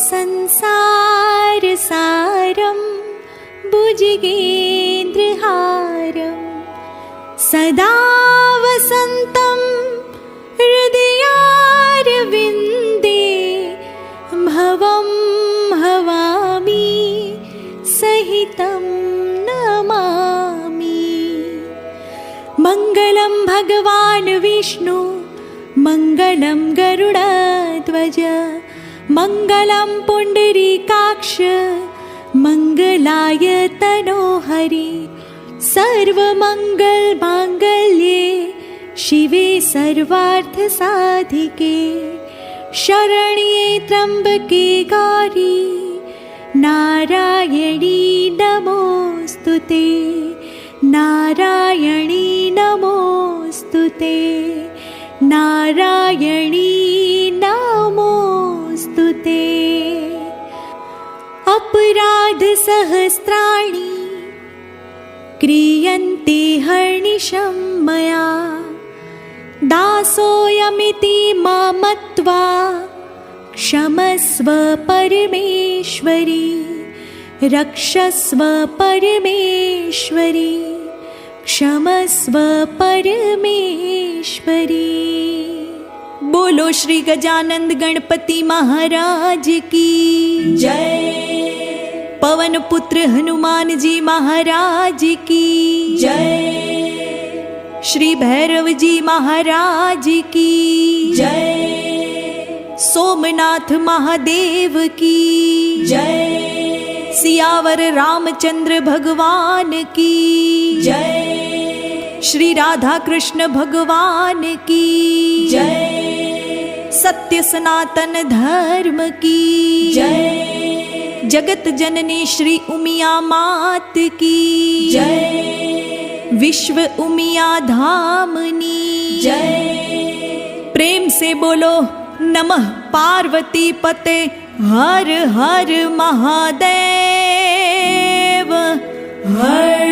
संसार सारं भुजगेन्द्रहारं सदा वसन्तं हृदयारविन्दे भवं भवामि सहितं नमामि। मङ्गलं भगवान् विष्णु मङ्गलं गरुडध्वज मङ्गलं पुण्डरीकाक्ष मङ्गलाय तनोहरि सर्वमङ्गलमाङ्गल्ये शिवे सर्वार्थसाधिके शरण्ये त्र्यम्बके गौरी नारायणी नमोऽस्तुते नारायणी नमोऽस्तुते नारायणी नमोऽस्तुते। अपराध सहस्राणि क्रियन्ते हर्निशं मया दासोऽयमिति मत्वा क्षमस्व परमेश्वरी रक्षस्व परमेश्वरी क्षमस्व परमेश्वरी। बोलो श्री गजानंद गणपति महाराज की जय। पवन पुत्र हनुमान जी महाराज की जय। श्री भैरव जी महाराज की जय। सोमनाथ महादेव की जय। सियावर रामचंद्र भगवान की जय। श्री राधा कृष्ण भगवान की जय। सत्य सनातन धर्म की जय। जगत जननी श्री उमिया मात की जय। विश्व उमिया धामनी जय। प्रेम से बोलो नमः पार्वती पते हर हर महादेव हर